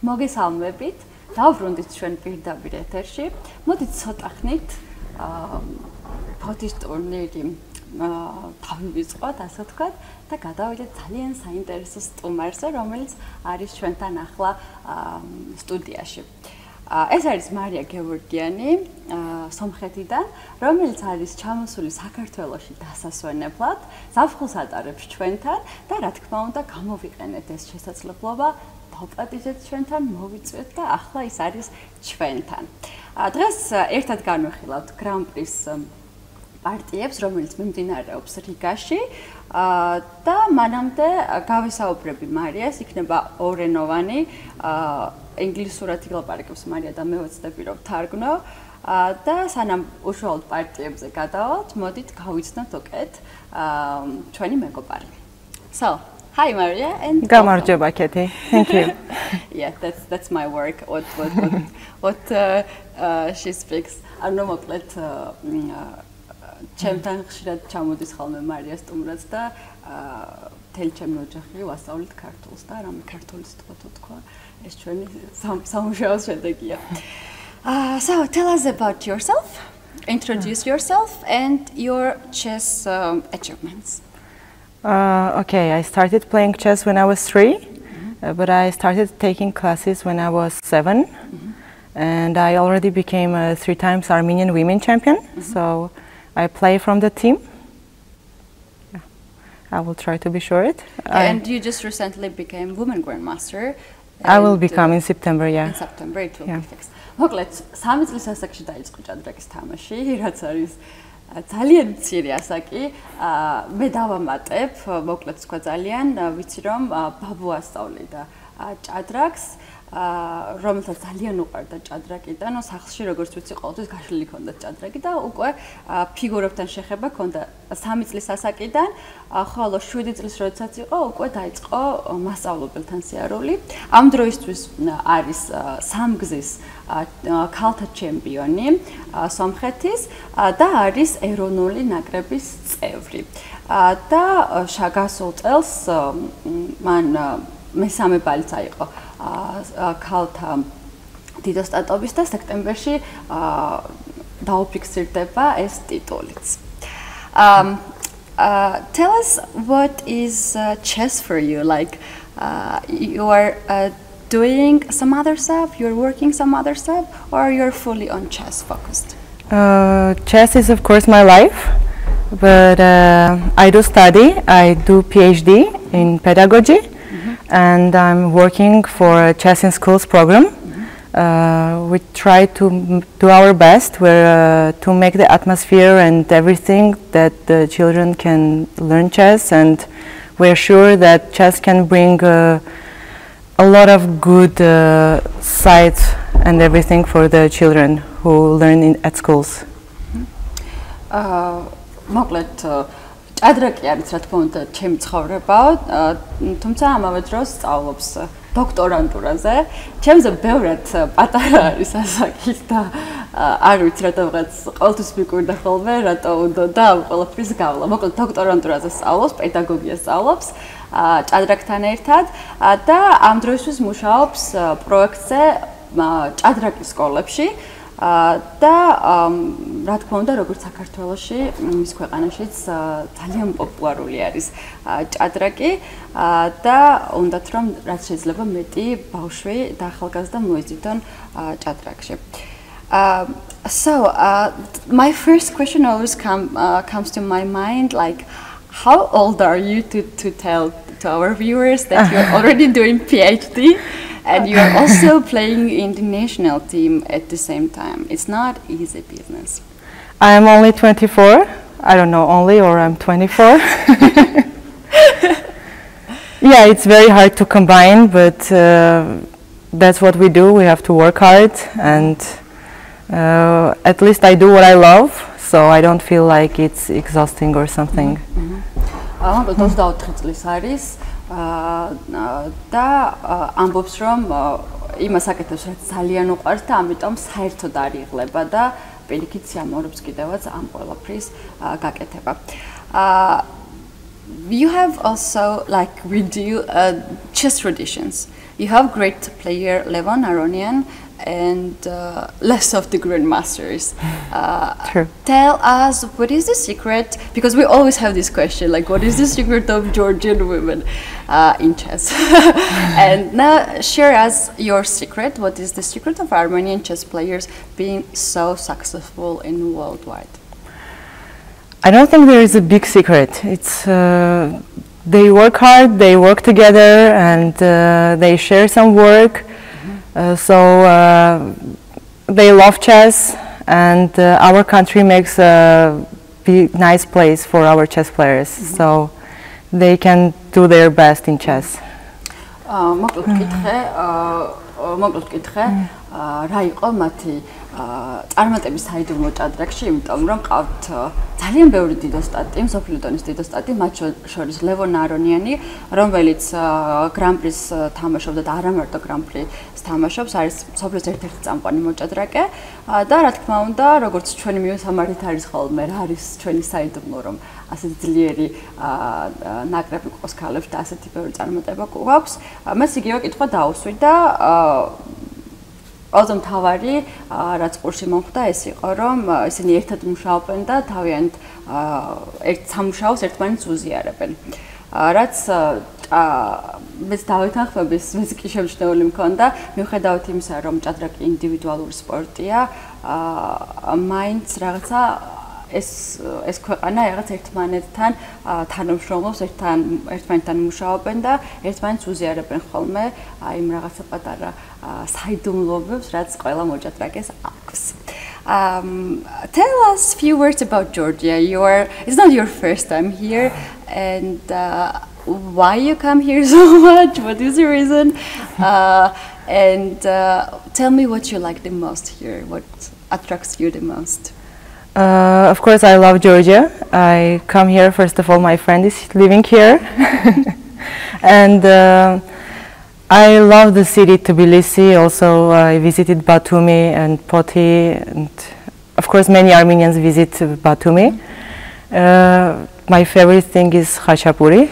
მოგესალმებით, დავბრუნდით ჩვენ პირდაპირ ეთერში. მოდით ცოტა ხნით ფოთის ტურნირი თავივიწყოთ, ასე ვთქვათ, და გადავიდეთ ძალიან საინტერესო სტუმარზე, რომელიც არის ჩვენთან ახლა სტუდიაში. ეს არის მარია გევორგიანი სომხეთიდან, რომელიც არის ჩამოსული საქართველოში დასასვენებლად, ზაფხულს ატარებს ჩვენთან და რა თქმა უნდა გამოვიყენეთ ეს შესაძლებლობა, დავპატიჟეთ ჩვენთან, მოვიწვიოთ და ახლა ის არის ჩვენთან. დღეს ერთად განვიხილავთ გრან პრის პარტიებს, რომელიც მიმდინარეობს რიგაში და მანამდე გავისაუბრები მარიას, იქნება ორენოვანი ინგლისურად ილაპარაკებს მარია და მე ვეცდები რომ თარგმნო და სანამ უშუალოდ პარტიებზე გადავალთ, მოდით გავიცნოთ უკეთ ჩვენი მეგობარი. So, hi Maria and გამარჯობა ქეთი. Thank you. Yeah, that's my work. What she speaks. ანუ მოკლედ ჩემთან ხშირად ჩამოდის ხოლმე მარია სტუმრად და თელი ჩემი ოჯახი ვასწავლით ქართულს და რამე ქართული სიტყვა თუ თქვა ეს ჩვენი სამუშაო შედეგია. So tell us about yourself. Introduce yourself and your chess achievements. Okay, I started playing chess when I was 3, but I started taking classes when I was 7, and I already became a 3 times Armenian women champion. So I play from the team. Yeah. I will try to be short. And you just recently became women grandmaster. I will become in September, yeah. In September it will be fixed. მოკლედ 3 წლის ასაკში დაიწყო ჭადრაკის თამაში, რაც არის ძალიან მცირე ასაკი. მე დავამატებ, მოკლედ თქვა ძალიან, ვიცი რომ ბაბუ ასწავლიდა ჭადრაკს, რომელსაც ძალიან უყვარდა ჭადრაკი და ნუ სახლში როგორც ვიცი ყოველთვის გაშლილი ჰქონდა ჭადრაკი და უკვე ფიგურებთან შეხება ჰქონდა 3 წლის ასაკიდან, ხოლო 7 წლის როდესაც იყო, უკვე დაიწყო მასწავლებელთან სიარული. ამ დროისთვის არის სამგზის ქალთა ჩემპიონი სომხეთის და არის ეროვნული ნაკრების წევრი. და გასულ წელს მან მესამე ბალიც აიღო ქალთა დიდოსტატობის და სექტემბერში დაუფიქსირდება ეს ტიტულიც. Tell us what is chess for you? Like you are doing some other stuff, you're working some other stuff, or you're fully on chess focused? Chess is of course my life, but I do study. I do PhD in pedagogy. And I'm working for a chess in schools program. We try to do our best to make the atmosphere and everything that the children can learn chess, and we're sure that chess can bring a lot of good sides and everything for the children who learn at schools. ჭადრაკი არის რა თქმა უნდა ჩემი ცხოვრება, თუმცა ამავე დროს სწავლობს დოქტორანტურაზე. ჩემზე ბევრად პატარა არის ასაკი და არ ვიცი რატომღაც ყოველთვის მიკვირდა ხოლმე რატო უნდა და ამ ყველაფრის გავლა. მოკლედ დოქტორანტურაზე სწავლობს, პედაგოგიას სწავლობს ჭადრაკთან ერთად და ამ დროისთვის მუშაობს პროექტზე ჭადრაკის სკოლებში. და რა თქმა უნდა როგორც საქართველოში მის ქვეყანაშიც ძალიან პოპულარული არის ჭადრაკი და უნდათ რომ რაც შეიძლება მეტი ბავშვი და ახალგაზრდა მოიზიდონ ჭადრაკში. So my first question always comes to my mind, like how old are you to tell to our viewers that you're already doing PhD? And you are also playing in the national team at the same time. It's not easy business. I am only 24. I don't know only, or I'm 24. Yeah, it's very hard to combine, but that's what we do. We have to work hard, and at least I do what I love, so I don't feel like it's exhausting or something. და ამბობს რომ იმას აკეთებს რაც ძალიან უყვარს და ამიტომ საერთოდ არ იღლება და პირიქით სიამოვნებს კიდევაც ამ ყველაფრის გაკეთება. You have also like we do chess traditions you have great player Levon Aronian and less of the grandmasters. True. Tell us what is the secret, because we always have this question, like what is the secret of Georgian women in chess? And now share us your secret. What is the secret of Armenian chess players being so successful in worldwide? I don't think there is a big secret. It's they work hard, they work together, and they share some work. So they love chess, and our country makes a nice place for our chess players. So they can do their best in chess. წარმატების საიდუმლო ჭადრაკში, იმიტომ რომ ყავთ ძალიან ბევრი დიდოსტატი, მსოფლიო დონის დიდოსტატი, მათ შორის ლევონ არონიანი, რომელიც გრან პრის თამაშობდა და არა მარტო გრან პრის თამაშობს, არის მსოფლიოს ერთ-ერთი წამყვანი მოჭადრაკე და რა თქმა უნდა, როგორც ჩვენი მიუსამართით არის ხოლმე, რა არის ჩვენი საიდუმლო, რომ ასეთი ძლიერი ნაკრები ყავს ქალებს და ასეთი ბევრი წარმატება გვაქვს. მას იგივე კითხვა დაუსვით და Also მთავარი რაც ყურში მომხდა ეს იყო რომ ისინი ერთად მუშაობენ და თავიანთ ერთ სამუშაოს ერთმანეთს უზიარებენ. რაც მეც დავითანხმების მეც კი შემჩნეული მქონდა მიუხედავად იმისა რომ ჭადრაკი ინდივიდუალური სპორტია მაინც რაღაცა ეს ქვეყანა რაღაც ერთმანეთთან თანამშრომლობს, ერთმანეთთან მუშაობენ და ერთმანეთს უზიარებენ ხოლმე აი იმ რაღაცა პატარა საიდუმლოებებს, რაც ყველა მოჭადრაკეს აქვს. Tell us a few words about Georgia. It's not your first time here, and why you come here so much? What is the reason? And tell me what you like the most here. What attracts you the most? Of course, I love Georgia. I come here, first of all, my friend is living here. And I love the city, Tbilisi. Also, I visited Batumi and Poti. And of course, many Armenians visit Batumi. My favorite thing is Khachapuri.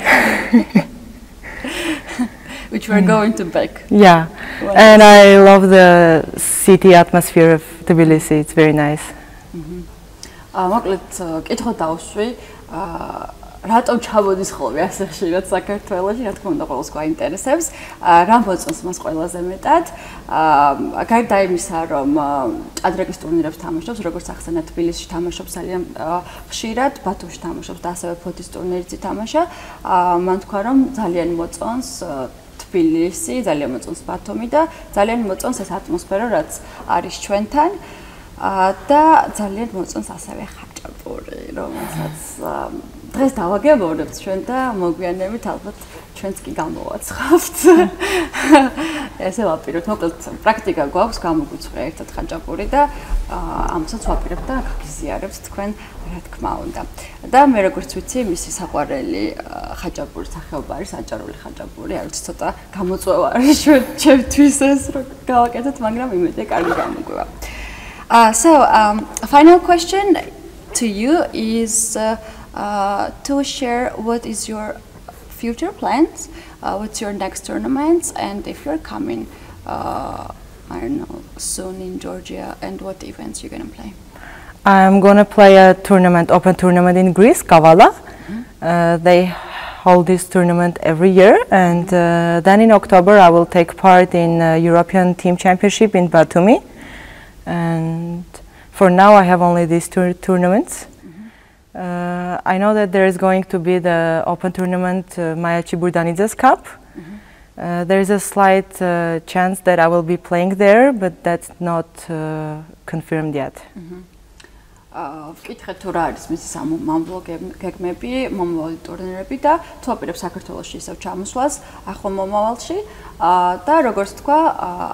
Which we're going to back. Yeah. And I love the city atmosphere of Tbilisi. It's very nice. მოკლედ კითხვა დავსვი რატომ ჩამოდის ხოლმე ასე ხშირად საქართველოში, რა თქმა უნდა ყველას გვაინტერესებს, რა მოწონს მას ყველაზე მეტად. გარდა იმისა, რომ ჭადრაკის ტურნირებს თამაშობს, როგორც ახსენა თბილისში თამაშობს ძალიან ხშირად, ბათუმში თამაშობს და ასევე ფოთის ტურნირიც ითამაშა. მან თქვა, რომ ძალიან მოწონს თბილისი, ძალიან მოწონს ბათუმი და ძალიან მოწონს ეს ატმოსფერო, რაც არის ჩვენთან. და ძალიან მოწონს ასევე ხაჭაპური, რომელსაც დღეს დავაგებორებთ ჩვენ და მოგვიანებით ალბათ ჩვენც კი გამოვაცხავთ. ესე ვაპირებთ, მოკლედ პრაქტიკა გვაქვს, გამოგვიწვია ერთად ხაჭაპური და ამასაც ვაპირებთ და გიზიარებთ თქვენ, რა თქმა უნდა. და მე როგორც ვიცი, მისი საყვარელი ხაჭაპურის სახეობა არის აჭარული ხაჭაპური, არ ვიცი ცოტა გამოწვევა არის ჩვენთვის ეს რომ გავაკეთოთ, მაგრამ იმედია კარგი გამოგვივა. So, final question to you is to share what is your future plans, what's your next tournaments, and if you're coming, I don't know, soon in Georgia, and what events you're gonna play. I'm gonna play a tournament, open tournament in Greece, Kavala. They hold this tournament every year, and then in October I will take part in European Team Championship in Batumi. And for now I have only these two tournaments. I know that there is going to be the open tournament, Maya Chiburdanidze's Cup. There is a slight chance that I will be playing there, but that's not confirmed yet. ვკითხე თუ რა არის მისი სამომავლო გეგმები, მომავალი ტურნირები და თუ აპირებს საქართველოში ისევ ჩამოსვლას ახალ მომავალში და როგორც თქვა,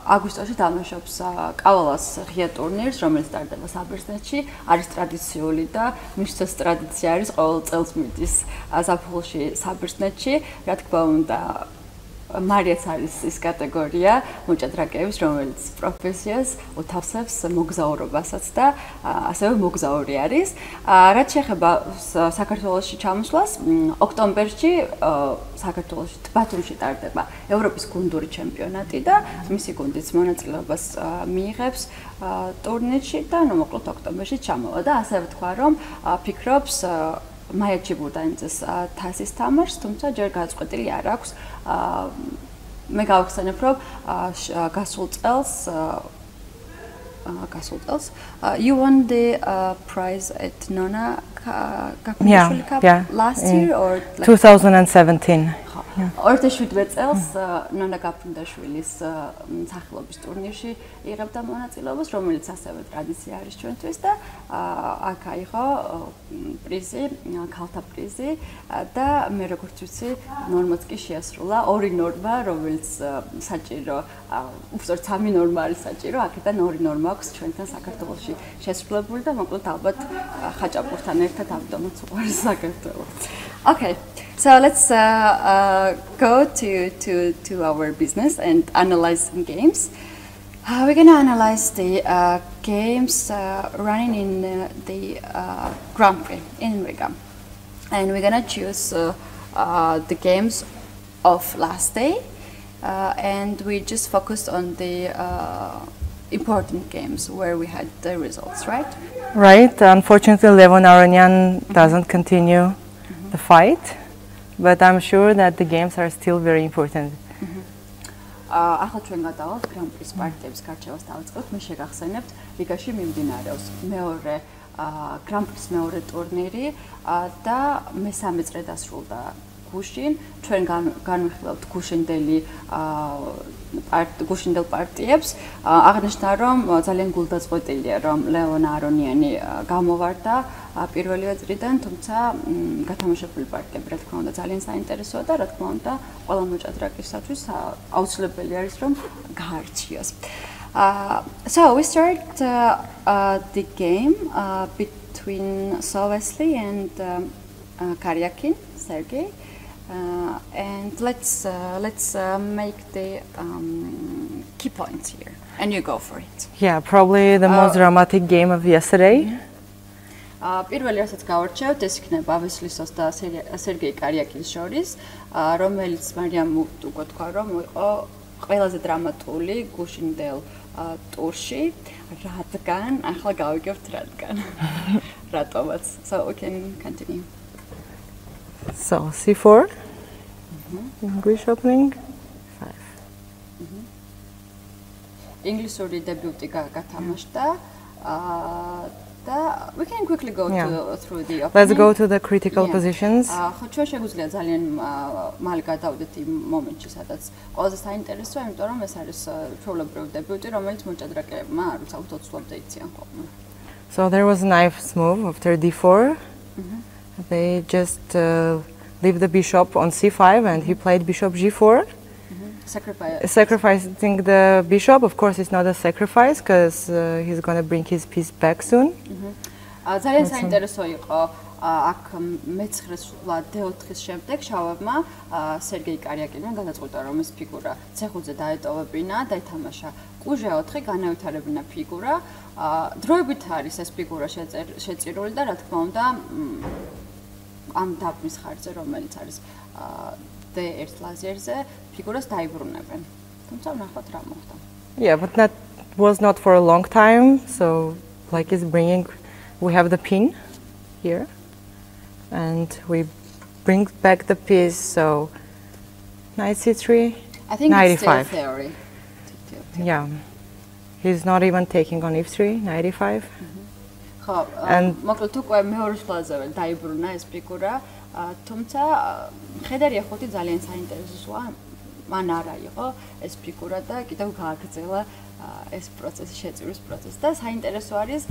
აგვისტოში თამაშობს კავალას ღია ტურნირს, რომელიც ტარდება საბერძნეთში, არის ტრადიციული და მისთვის ტრადიცია არის ყოველ წელს მიდის ზაფხულში საბერძნეთში, რა თქმა უნდა მარიას არის ის კატეგორია მოჭადრაკეების, რომელიც პროფესიას უთავსებს მოგზაურობასაც და ასევე მოგზაური არის. რაც შეეხება საქართველოში ჩამოსვლას, ოქტომბერში საქართველოში ბათუმში ტარდება ევროპის გუნდური ჩემპიონატი და მისი გუნდიც მონაწილეობას მიიღებს ტურნირში და მოკლედ ოქტომბერში ჩამოვა და ასე ვთქვა, რომ ფიქრობს მაიაჩი ბურდანიძეს თასის თამაშს, თუმცა ჯერ გაწყვეტილი არ აქვს. მე გავხსენებ, რომ გასულ წელს you won the prize at Nona last year or 2017. 2017 წელს ნონა გაფრინდაშვილის სახელობის ტურნირში იღებდა მონაწილეობას, რომელიც ასევე ტრადიცია არის ჩვენთვის და აქ აიღო პრიზი, ქალთა პრიზი და მე როგორც ვიცი, ნორმაც კი შეასრულა, ორი ნორმა, რომელიც საჭირო, უბრალოდ სამი ნორმა არის საჭირო, აქედან ორი ნორმა აქვს ჩვენთან საქართველოში შესრულებული და მოკლედ ალბათ ხაჭაპურთან ერთად ამიტომაც უყვარს საქართველო. Okay. So let's go to our business and analyze some games. We're going to analyze the games running in the Grand Prix in Riga. And we're going to choose the games of last day. And we just focused on the important games where we had the results, right? Right. Unfortunately, Levon Aronian doesn't continue the fight. But I'm sure that the games are still very important. ახლა ჩვენ გადავალთ გრან პრის პარტიების გარჩევას დავიწყოთ. მე შეგახსენებთ, რიგაში მიმდინარეობს მეორე გრან პრის მეორე ტურნირი და მესამე წრე დასრულდა გუშინ. ჩვენ განვიხილავთ გუშინდელ პარტიებს. აღნიშნა, რომ ძალიან გულდაწყვეტილია, რომ ლევონ არონიანი გამოვარდა პირველივე წრიდან, თუმცა გათამაშებული პარტიები, რა თქმა უნდა, ძალიან საინტერესოა და რა თქმა უნდა, ყველა მოჭადრაკისათვის აუცილებელი არის, რომ გაარჩიოს. So we start the game between Sovesli and Karyakin, Sergey. And let's make the key points here, and you go for it. Yeah, probably the most dramatic game of yesterday. პირველი რასაც გავარჩევთ, ეს იქნება ავესლისოს და სერგეი კარიაკინის შორის, რომელიც მარიამ უკვე თქვა, რომ იყო ყველაზე დრამატული გუშინდელ ტურში, რადგან ახლა გავიგებთ რადგან. რატომაც. So we can continue. So c4, English opening, 5. ინგლისური დებიუტი გათამაშდა we can quickly go through the opening. Let's go to the critical positions. ხო, ჩვენ შეგვიძლია ძალიან მალე გადავიდეთ იმ მომენტში, სადაც ყველაზე საინტერესოა, იმიტომ რომ ეს არის ჩვეულებრივი დებიუტი, რომელიც მოჭადრაკეებმა არ უცალთ ოცლამდე იციან ხოლმე. So there was a nice move after d4. They just leave the bishop on c5 and he played bishop g4. Sacrificing the bishop, of course, it's not a sacrifice because he's going to bring his piece back soon. ძალიან საინტერესო იყო აქ მე-9 სვლა d4-ის შემდეგ შავებმა სერგეი კარიაკინმა გადაწყვიტა, რომ ეს ფიგურა c5-ზე დაეტოვებინა და ეთამაშა კუჟე4, განავითარებინა ფიგურა. დროებით არის ეს ფიგურა შეწირული და რა თქმა უნდა ამ დაბმის ხარჯზე, რომელიც არის d1 ლაზერზე, ფიგურას დაიბრუნებენ. თუმცა ნახოთ რა მოხდა. Yeah, but that was not for a long time, so like it's bringing, we have the pin here, and we bring back the piece, so knight c3, I think knight it's still e5. theory. Yeah, he's not even taking on e3, knight e5. ხო, მოკლედ უკვე მეორე სვლაზევე დაიბრუნა ეს ფიგურა, თუმცა ხედარია ხუთი ძალიან საინტერესოა, მან არა იყო ეს ფიგურა და კიდევ გააგრძელა ეს პროცესი, შეწირის პროცესი და საინტერესო არის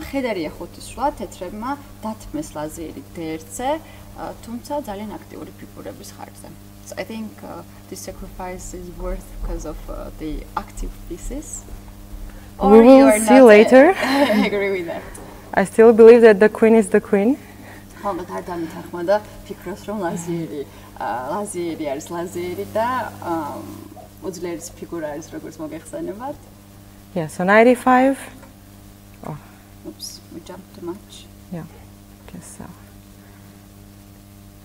ხედარია ხუთის სვლა თეთრებმა დათმეს ლაზერი d1-ზე, თუმცა ძალიან აქტიური ფიგურების ხარჯზე. So I think this sacrifice is worth because of the active pieces. We will see later. I agree with that. I still believe that the queen is the queen. ხალხად არ დამითანხმდა ფიქრობს რომ ლაზიერი არის ლაზიერი და უძლიერეს ფიგურა არის როგორც მოგეხსენებათ. Yeah, so 95. Oh. Oops, we jumped too much. Yeah, guess so.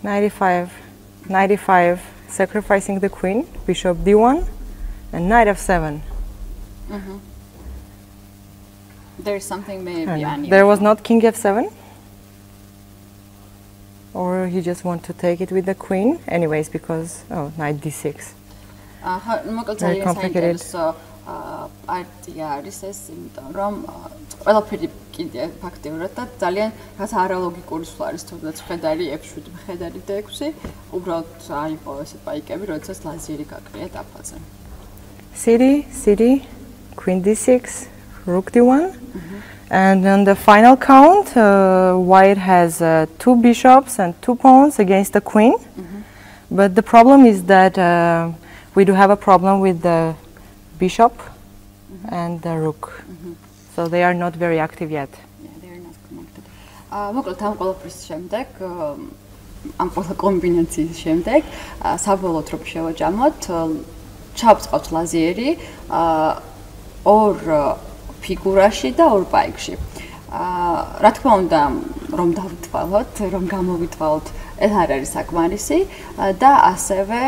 95, sacrificing the queen, bishop d1, and knight f7. There is something maybe unusual. There was not king f7? Or he just want to take it with the queen? Anyways, because, oh, knight d6. Very complicated. პარტია არის ეს, იმიტომ რომ ყველაფერი კიდე ფაქტიურად და ძალიან რაც არალოგიკური სულ არის, თუნდაც მხედარი f7, მხედარი d6, უბრალოდ აიღო ესე პაიკები, როდესაც ლაზიერი გაკრია დაფაზე. cd, queen d6, rook d1, and on the final count, white has 2 bishops and 2 pawns against the queen, but the problem is that we do have a problem with the bishop and the rook, so they are not very active yet. Yeah, they are not connected. მოკლედ ამ ყველაფრის შემდეგ, ამ ყველა კომბინაციის შემდეგ, საბოლოოდ რომ შევაჯამოთ, ჩავწყავთ ლაზიერი ორ ფიგურაში და ორ პაიკში. რა თქმა უნდა, რომ დავითვალოთ, რომ გამოვითვალოთ, ეს არ არის საკმარისი და ასევე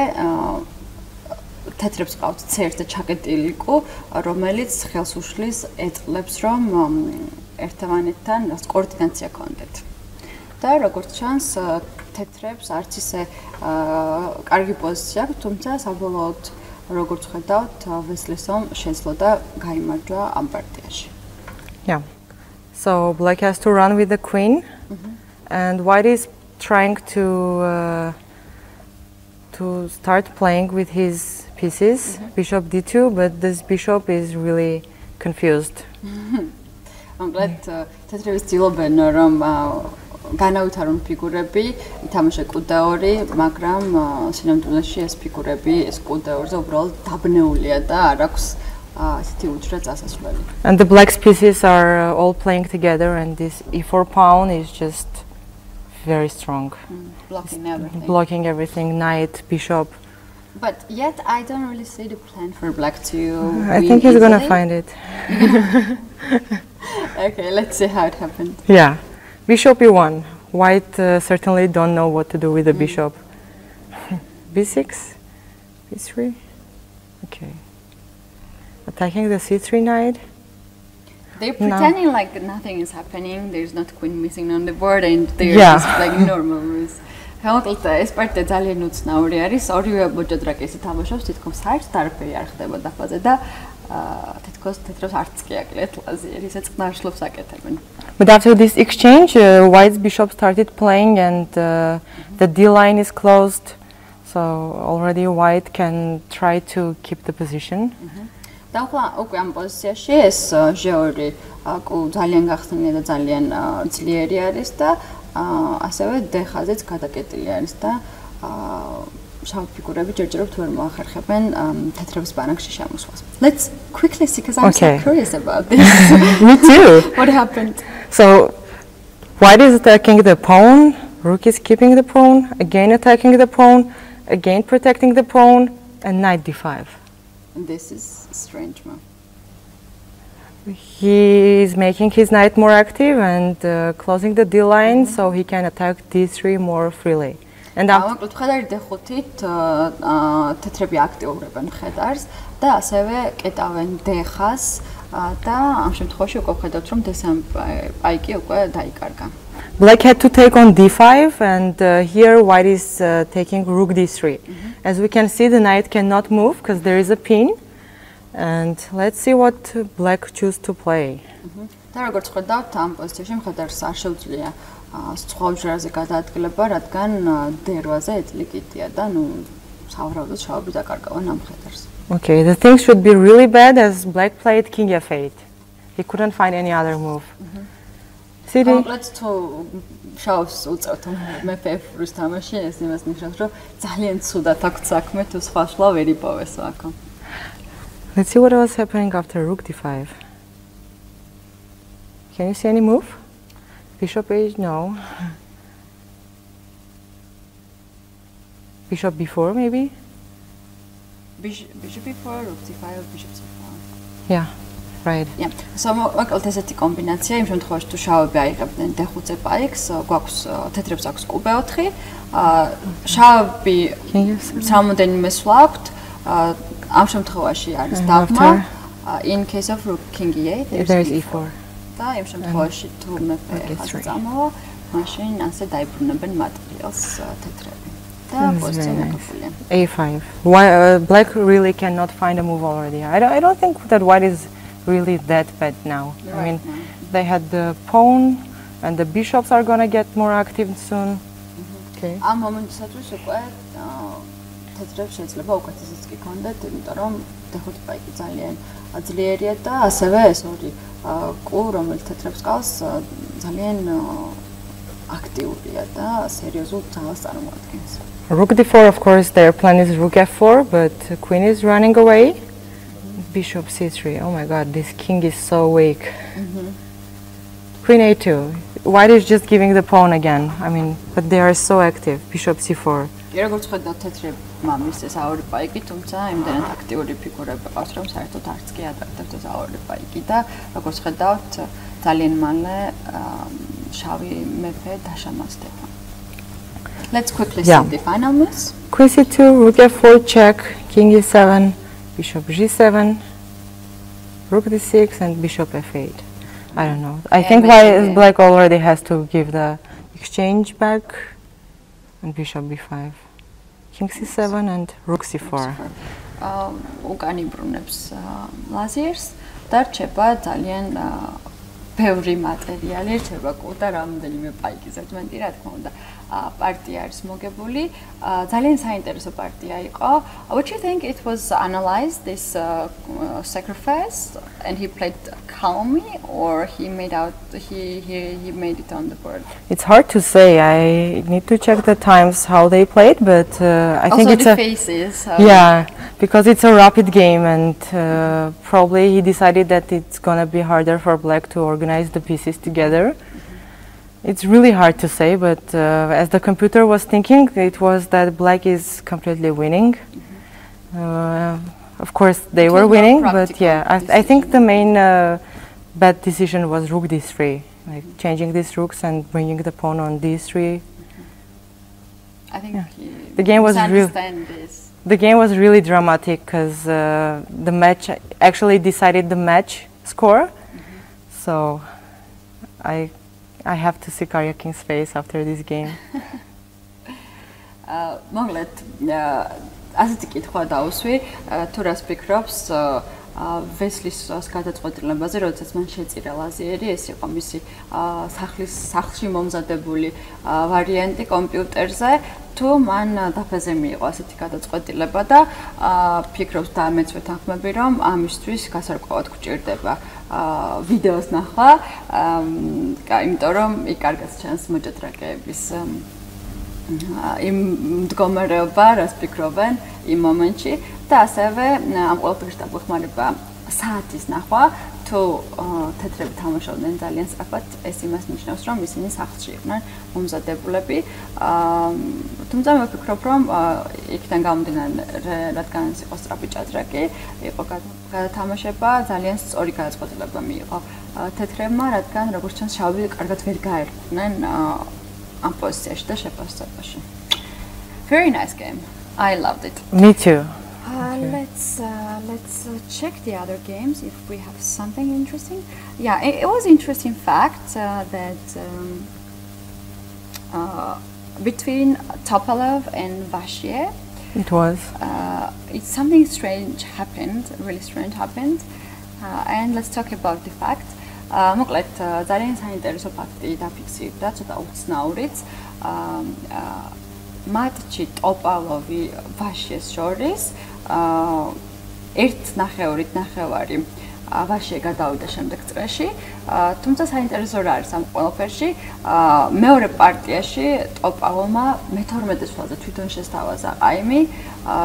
თეთრებს ყავთ წერს და ჩაკეტილი კუ, რომელიც ხელს უშლის ეწყლებს, რომ ერთმანეთთან კოორდინაცია ქონდეთ. და როგორც ჩანს, თეთრებს არც ისე კარგი პოზიცია აქვს, თუმცა საბოლოოდ როგორც ხედავთ, ვესლესომ შეძლო და გაიმარჯვა ამ პარტიაში. Yeah. So black has to run with the queen, and white is trying to start playing with his pieces, bishop d2, but this bishop is really confused. Მოკლედ თეთრების ცდილობენ რომ განავითარონ ფიგურები, ითამაშე კუ2, მაგრამ სინამდვილეში ეს ფიგურები, ეს კუ2-ზე უბრალოდ დაბნეულია და არ აქვს ასეთი უჯრა წასასვლელი. And the black's pieces are all playing together, and this e4 pawn is just very strong. Blocking everything. Blocking everything, knight, bishop. But yet I don't really see the plan for black to I think he's gonna find it. Okay, let's see how it happened. Yeah, bishop e1. White certainly don't know what to do with the bishop. b6, b3. Okay. Attacking the c3 knight. They're pretending like nothing is happening. There's not queen missing on the board, and they're just playing normal rules. Მოკლედ ეს პარტია ძალიან უცნაური არის. ორივე მოჭადრაკე თამაშობს, თითქოს საერთოდ არაფერი არ ხდება დაფაზე და თითქოს თეთრებს არც კი აკლიათ ლაზიერი, ისე წყნარშლობს აკეთებენ. But after this exchange, white's bishop started playing, and the d line is closed, so already white can try to keep the position. და უკვე ამ პოზიციაში ეს ჟ2 ძალიან გახსნილია და ძალიან ძლიერი არის და ასევე d-ხაზეც გადაკეტილი არის და შავ ფიგურები ჯერჯერობით ვერ მოახერხებენ თეთრების ბანაკში შემოსვლას. Let's quickly see, because I'm so curious about this. Me too. What happened? So white is attacking the pawn, rook is keeping the pawn, again attacking the pawn, again protecting the pawn, and knight d5. This is a strange move. He is making his knight more active and closing the d line, so he can attack d3 more freely. And მოკლედ მხედარი d5-ით თეთრები აქტიურებენ მხედარს და ასევე კეტავენ d-ხაზს და ამ შემთხვევაში უკვე ხედავთ რომ d3 პაიკი უკვე დაიკარგა. Black had to take on d5, and here white is taking rook d3. As we can see, the knight cannot move because there is a pin. And let's see what black choose to play. და როგორც ხედავთ, ამ პოზიციაში მხედარს არ შეუძლია სხვა უჯრაზე გადაადგილება, რადგან d8-ზე ეტლი კიდია და ნუ სავარაუდოდ შავები დაკარგავენ ამ მხედარს. Okay, the things should be really bad as black played king f8. He couldn't find any other move. მოკლედ თუ შავს უწევთ მეფე f8-ს თამაში, ეს იმას ნიშნავს, რომ ძალიან ცუდად აქვს საქმე, თუ სხვა შლა ვერ იპოვეს აქ. Let's see what was happening after rook d5. Can you see any move? Bishop h, no. bishop b4 maybe. Bishop b4, rook c5, bishop c4. Yeah, right. Yeah. So მოკლედ ესეთი კომბინაცია იმ შემთხვევაში თუ შავები აიღებდნენ d5-ზე პაიკს, გვაქვს თეთრებს აქვს კუბე 4. შავები სამოდენიმე სვლა აქვთ. ამ შემთხვევაში არის დაბმა. In case of rook king e8, there is e4. და იმ შემთხვევაში თუ მეფე ხაზი წამოვა, მაშინ ასე დაიბრუნებენ მატერიალს თეთრები. A5. Black really cannot find a move already. I don't think that white is really that bad now. Right. I mean, they had the pawn and the bishops are gonna get more active soon. Okay. Am მომენტისათვის უკვე თეთრებს შეიძლება უკეთესიც კი ქონდეთ, იმიტომ რომ d5 პაიკი ძალიან ძლიერია და ასევე ეს ორი კუ, რომელიც თეთრებს ყავს, ძალიან აქტიურია და სერიოზულ ძალას წარმოადგენს. Rook d4, of course, their plan is rook f4, but queen is running away. Bishop c3. Oh my god, this king is so weak. Queen a2. White is just giving the pawn again. I mean, but they are so active. Bishop c4. როგორც ხედავთ, თეთრებმა მისცეს აორი პაიკი, თუმცა იმდენად აქტიური ფიგურები ყავს, რომ საერთოდ არც კი ატარდებთ ეს აორი პაიკი და როგორც ხედავთ, ძალიან მალე შავი მეფე დაშამასდება. Let's quickly see the final moves. Queen c2, rook f4, check, king e7, bishop g7, rook d6, and bishop f8. I don't know. I think black already has to give the exchange back, and bishop b5, king c7, and rook c4. უკანი ბრუნებს ლაზიერს და რჩება ძალიან ბევრი მატერიალი, რჩება კუ და რამდენიმე პაიკის ზედმეტი, რა თქმა უნდა. Partija არის მოგებული. ძალიან საინტერესო partija იყო. Would you think it was analyzed this sacrifice and he played calmly or he made it on the board? It's hard to say. I need to check the times how they played, but I think it's the faces. Yeah, because it's a rapid game and probably he decided that it's gonna be harder for black to organize the pieces together. It's really hard to say, but as the computer was thinking, it was that black is completely winning. Of course, they were winning, but yeah, I think the main bad decision was rook d3, like changing these rooks and bringing the pawn on d3. I think the game was really dramatic because the match actually decided the match score. So I have to see Karya King's face after this game. მოგლეთ ასეთი კითხვა დავუსვი, თუ რას ფიქრობს ვესლის გადაწყვეტილებაზე, როდესაც მან შეწირა ლაზიერი, ეს იყო მისი სახლში მომზადებული ვარიანტი კომპიუტერზე, თუ მან დაფაზე მიიღო ასეთი გადაწყვეტილება და ფიქრობს და მეც ვეთანხმები, რომ ამისთვის გასარკვევად გვჭირდება ვიდეოს ნახვა, იმიტომ რომ იქ კარგად ჩანს მოჭადრაკეების იმ მდგომარეობა, რას ფიქრობენ იმ მომენტში და ასევე ამ ყველაფერს დაგვეხმარება საათის ნახვა, თუ თეთრები თამაშობდნენ ძალიან სწრაფად, ეს იმას ნიშნავს, რომ ისინი სახლში იყვნენ მომზადებულები. თუმცა მე ვფიქრობ, რომ იქიდან გამომდინარე, რადგან ეს იყო სწრაფი ჭადრაკი, იყო გადათამაშება, ძალიან სწორი გადაწყვეტილება მიიღო თეთრებმა, რადგან როგორც ჩანს, შავები კარგად ვერ გაერკვნენ ამ პოზიციაში და შეფასებაში. Very nice game. I loved it. Me too. Let's check the other games if we have something interesting. Yeah, it was interesting fact that between Topalov and Vashier, it was. It's something strange happened, really strange happened, and let's talk about the fact. მოკლედ ძალიან საინტერესო ფაქტი დაფიქსირდა, ცოტა უცნაურიც. მატჩი ტოპალოვი ვაშიეს შორის ერთ ნახევარი ვაშიე გადავიდა შემდეგ წრეში, თუმცა საინტერესო რა არის ამ ყველაფერში, მეორე პარტიაში ტოპალოვმა მე-12 სვლაზე თვითონ შესთავაზა ყაიმი,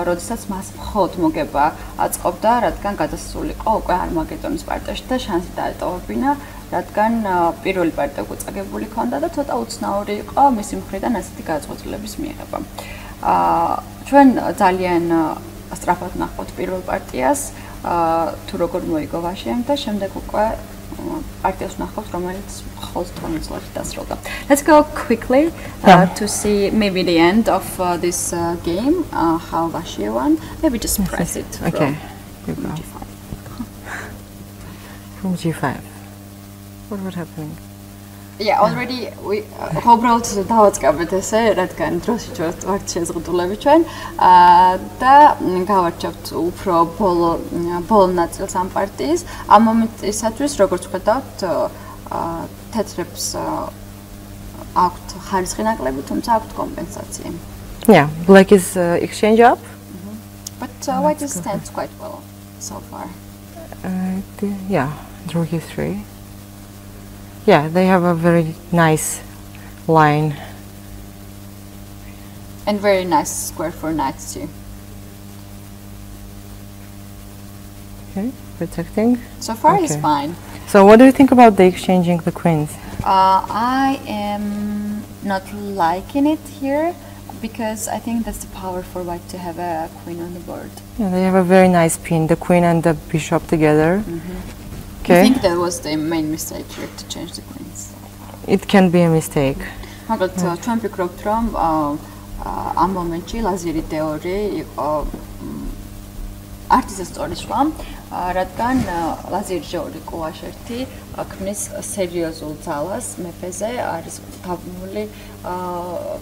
როდესაც მას მხოლოდ მოგება აწყობდა, რადგან გადასულიყო უკვე არმაგედონის პარტიაში და შანსი დაეტოვებინა, რადგან პირველი პარტია უკვე წაგებული ჰქონდა და ცოტა უცნაური იყო მისი მხრიდან ასეთი გადაწყვეტილების მიღება. ჩვენ ძალიან სწრაფად ნახავთ პირველ პარტიას, თუ როგორ მოიგო ვაშემ და შემდეგ უკვე პარტიას ნახავთ, რომელიც მხოლოდ 12 წლით დასრულდა. Let's go quickly to see maybe the end of this game, how Vashi won. Maybe just press it. Okay. From G5. From G5. What was happening? Yeah, already we უბრალოდ დავაწყებთ ესე, რადგან დროში ვართ შეზღუდულები ჩვენ და გავარჩევთ უფრო ბოლო ნაწილს ამ პარტიის. ამ მომენტისათვის როგორც ხედავთ, თეთრებს აქვთ ხარისხი ნაკლები, თუმცა აქვთ კომპენსაცია. Yeah, black is exchange up. But white stands quite well so far. Yeah, rook e3. Yeah, they have a very nice line. And very nice square for knights too. Okay, protecting. So far it's fine. So what do you think about the exchanging the queens? I am not liking it here because I think that's the power for white to have a queen on the board. Yeah, they have a very nice pin, the queen and the bishop together. I think that was the main mistake here to change the queens. It can be a mistake. მაგრამ ჩვენ ვფიქრობთ, რომ ამ მომენტში ლაზერი თეორი იყო არტის სწორი შვა, რადგან ლაზერი ჟეორი კუაშერთი ქმნის სერიოზულ ძალას მეფეზე, არის გაბმული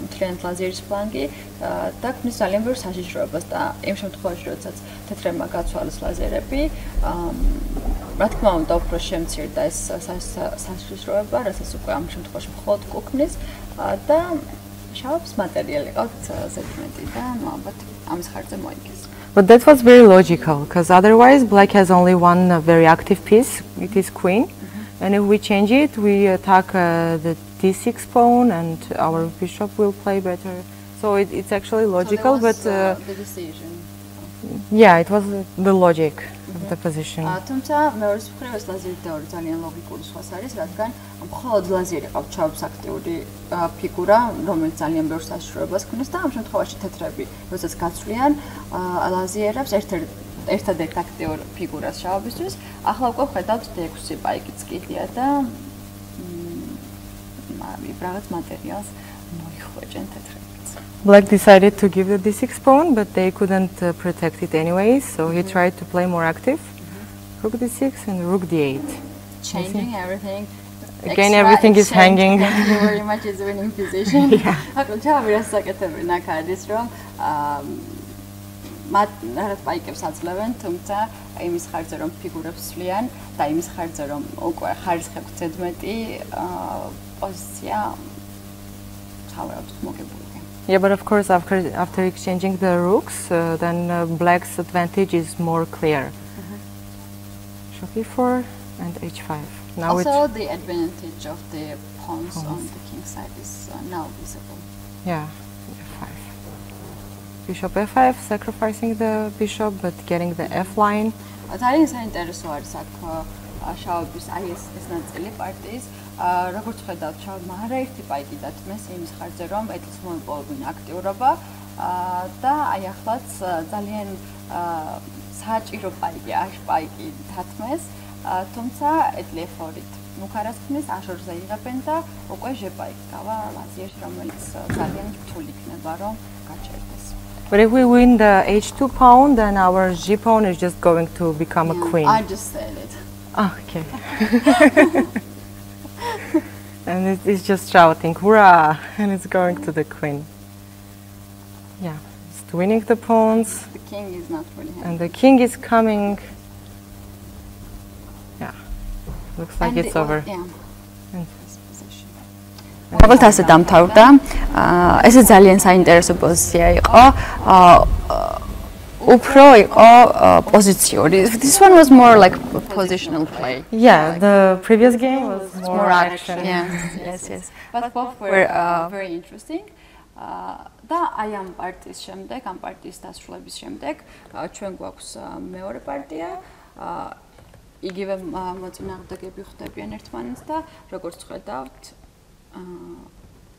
მთლიანად ლაზერის ფლანგი და ქმნის ძალიან ბევრ საშიშროებას და იმ შემთხვევაში, როდესაც თეთრებმა გაცვალეს ლაზერები, რა თქმა უნდა, უფრო შემცირდა ეს საშიშროება, რასაც უკვე ამ შემთხვევაში მხოლოდ კუქმნის და შავებს მატერიალი ყავთ ზედმეტი და ალბათ ამის ხარჯზე მოიგეს. But that was very logical, because otherwise black has only one very active piece, it is queen, and if we change it, we attack the d6 pawn and our bishop will play better. So it's actually logical, so that was, but the decision. Yeah, it was the logic of the position. თუმცა მეორის მხრივ ეს ლაზერი თეორი ძალიან ლოგიკური სხვას არის, რადგან მხოლოდ ლაზერი ყავს ჩაობს აქტიური ფიგურა, რომელიც ძალიან ბევრ საშიშროებას ქმნის და ამ შემთხვევაში თეთრები, როდესაც გაცვლიან ლაზერებს ერთადერთ აქტიურ ფიგურას შავებისთვის, ახლა უკვე ხედავთ d6 პაიკიც კიდია და რაღაც მატერიალს მოიხვეჭენ თეთრები. Black decided to give the d6 pawn, but they couldn't protect it anyway, so he tried to play more active. Rook d6 and rook d8. Changing everything. Again, everything is hanging. Thank you very much, it's a winning position. Აკრა ჩავირას საკეთები ნაკადის, რომ მათ რაღაც პაიკებს აძლევენ, თუმცა იმის ხარჯზე რომ ფიგურებს სვლიან და იმის ხარჯზე რომ უკვე ხარისხებს ზედმეტი პოზიცია თავებს მოგებული. Yeah, but of course, after exchanging the rooks, then black's advantage is more clear. Rook e4 and h5. Now also, the advantage of the pawns on the king side is now visible. Yeah, f5. Bishop f5, sacrificing the bishop, but getting the f line. ძალიან საინტერესო არის აქ შავების აი ეს ნაწილი პარტიის. როგორც ხედავთ, შავებმა არაერთი პაიკი დათმეს იმის ხარჯზე, რომ ეტლს მოიპოვებინა აქტიურობა და აი ახლაც ძალიან საჭირო პაიკი, h პაიკი დათმეს, თუმცა ეტლი f4-ით მუქარას ქმნის, a-შორზე იღებენ და უკვე ჟ პაიკი გავა ლაზერში, რომელიც ძალიან რთული იქნება, რომ გაჩერდეს. But if we win the h2 pawn, then our g pawn is just going to become a queen. I just said it. Oh, okay. And it's just shouting, hurrah! And it's going to the queen. Yeah, it's winning the pawns. The king is not really happy. And the king is coming. Yeah, looks like it's over. Yeah. Qabalt ასე დამთავრდა. ესე ძალიან საინტერესო პოზიცია იყო. უფრო იყო პოზიციური. This one was more like a positional play. Yeah, the previous game was more action. Yes. But both were very interesting. და აი ამ პარტიის შემდეგ, ამ პარტიის დასრულების შემდეგ, ჩვენ გვაქვს მეორე პარტია. იგივე მოწინააღმდეგეები ხვდებიან ერთმანეთს და როგორც ხედავთ,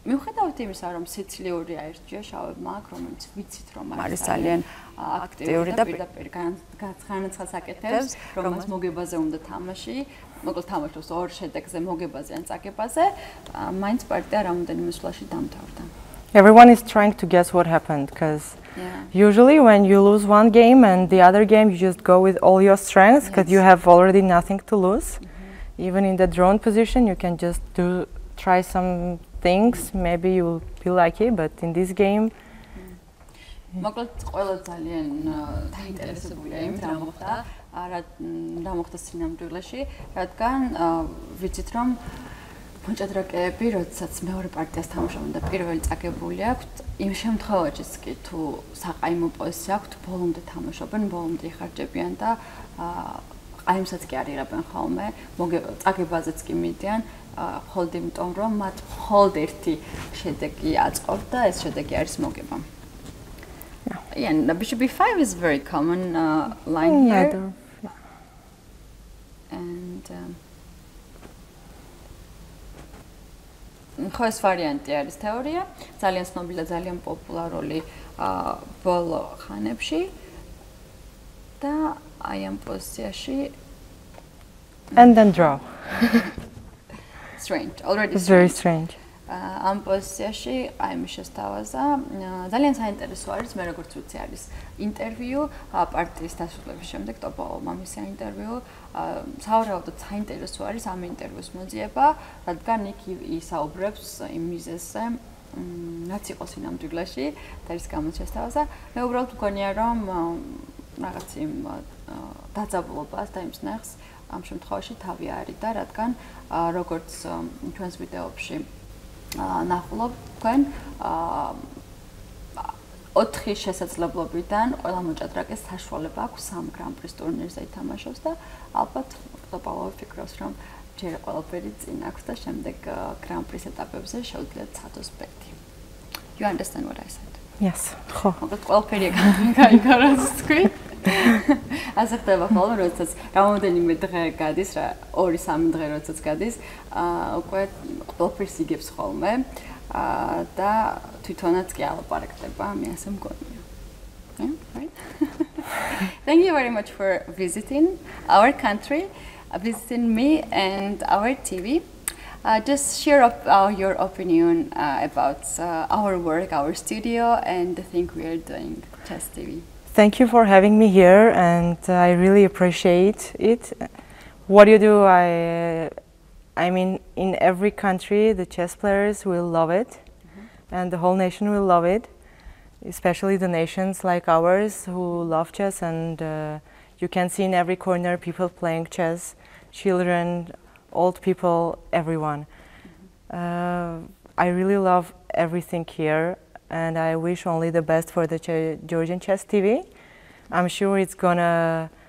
მიუხედავად იმისა, რომ სიცილიური აირჩია შავებმა აქ, რომელიც ვიცით, რომ არის ძალიან აქტიური და პირდაპირ განაცხადებს აკეთებს, რომ მას მოგებაზე უნდა თამაში, მოკლედ თამაშობს ორ შედეგზე, მოგებაზე ან წაგებაზე, მაინც პარტია რამოდენიმე სვლაში დამთავრდა. Everyone is trying to guess what happened because usually when you lose one game and the other game you just go with all your strengths because you have already nothing to lose. Even in the drone position you can just try some things, maybe you'll be lucky, but in this game მოკლედ ყველა ძალიან დაინტერესებულია იმით რა მოხდა, რა მოხდა სინამდვილეში, რადგან ვიცით რომ მოჭადრაკეები, როდესაც მეორე პარტიას თამაშობენ და პირველი წაგებული აქვთ, იმ შემთხვევაშიც კი თუ საყაიმო პოზიცია აქვთ, ბოლომდე თამაშობენ, ბოლომდე იხარჯებიან და ყაიმსაც კი არ იღებენ ხოლმე, წაგებაზეც კი მიდიან, მხოლოდ იმიტომ რომ მათ მხოლოდ ერთი შედეგი აწყობთ და ეს შედეგი არის მოგება. Yeah, and bishop b5 is very common line here. And ხო ეს ვარიანტი არის თეორია, ძალიან ცნობილი და ძალიან პოპულარული ბოლო ხანებში და აი ამ პოზიციაში and then draw. Strange, already it's very strange. ამ პოზიციაში ყაიმის შესთავაზა ძალიან საინტერესო არის, მე როგორც ვიცი არის ინტერვიუ პარტიის დასრულების შემდეგ ტოპოვმა მისია ინტერვიუ, სავარაუდოდ საინტერესო არის ამ ინტერვიუს მოძიება, რადგან იქ ისაუბრებს იმ მიზეზზე, რაც იყო სინამდვილეში და ის გამოსშესთავაზა. მე უბრალოდ მგონია რომ რაღაც იმ დაძაბულობას და იმ სნახს ამ შემთხვევაში თავი არის და რადგან როგორც ჩვენს ვიდეოებში ნახულობ თქვენ 4 შესაძლებლობიდან ყველა მოჭადრაკეს საშუალება აქვს 3 გრან პრის ტურნირზე ითამაშოს და ალბათ ტოპალოვი ფიქრობს რომ ჯერ ყველაფერი წინ აქვს და შემდეგ გრან პრის ეტაპებზე შეუძლიათ ცხადოს ბედი. You understand what I said? Yes. ხო. მოკლედ ყველაფერი გაიგაროს თქვი. ასე ხდება ხოლმე, როდესაც რამოდენიმე დღე გადის, რა 2-3 დღე როდესაც გადის, უკვე ყველაფერს იგებს ხოლმე და თვითონაც კი ალაპარაკდება, მე ასე მგონია. Right? Thank you very much for visiting our country, visiting me and our TV. Just share your opinion about our work, our studio, and the thing we are doing, Chess TV. Thank you for having me here, and I really appreciate it. What you do, I mean, in every country, the chess players will love it, and the whole nation will love it, especially the nations like ours who love chess, and you can see in every corner people playing chess, children, old people, everyone. I really love everything here. And I wish only the best for the Georgian Chess TV. I'm sure it's gonna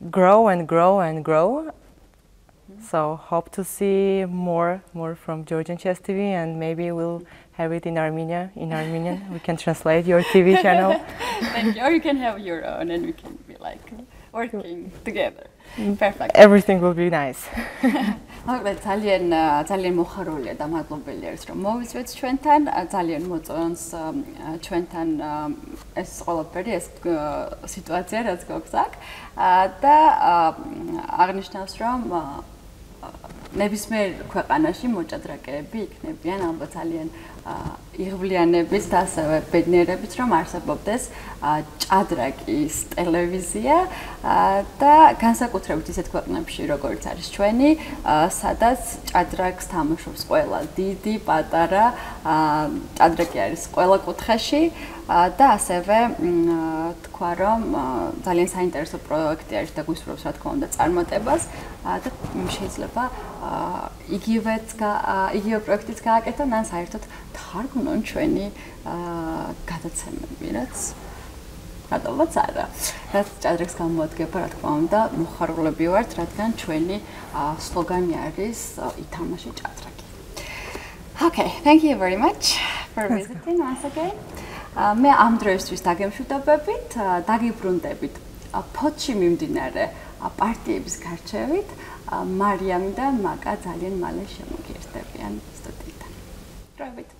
grow and grow and grow. So hope to see more from Georgian Chess TV, and maybe we'll have it in Armenia. In Armenian, we can translate your TV channel. Thank you. Or you can have your own, and we can be like working together. Perfect. Everything will be nice. მოკლედ ძალიან მოხარულია და მადლობელი არის რომ მოვიცვეთ ჩვენთან, ძალიან მოწონს ჩვენთან ეს ყველაფერი, ეს სიტუაცია რაც გვაქვს აქ და აღნიშნავს რომ ნებისმიერ ქვეყანაში მოჭადრაკეები იქნებიან ალბათ ძალიან იღბლიანების და ასევე ბედნიერებით რომ არსებობდეს ჭადრაკის ტელევიზია და განსაკუთრებით ისეთ ქვეყნებში როგორც არის ჩვენი, სადაც ჭადრაკს თამაშობს ყველა დიდი, პატარა, ჭადრაკი არის ყველა კუთხეში და ასევე თქვა რომ ძალიან საინტერესო პროექტი არის და გვისურვებს რა თქმა უნდა წარმატებას და შეიძლება იგივე პროექტიც გააკეთონ ან საერთოდ თარგმნონ ჩვენი გადაცემები, რაც რატომაც არა. რაც ჭადრაკს გამოადგება, რა თქმა უნდა, მოხარულები ვართ, რადგან ჩვენი სლოგანი არის ითამაშე ჭადრაკი. Okay, thank you very much for visiting once again. მე ამ დროისთვის დაგემშვიდობებით, დაგიბრუნდებით ფოთში მიმდინარე პარტიების გარჩევით. მარიამი და მაკა ძალიან მალე შემოგიერთდებიან სტუდიიდან. დროებით.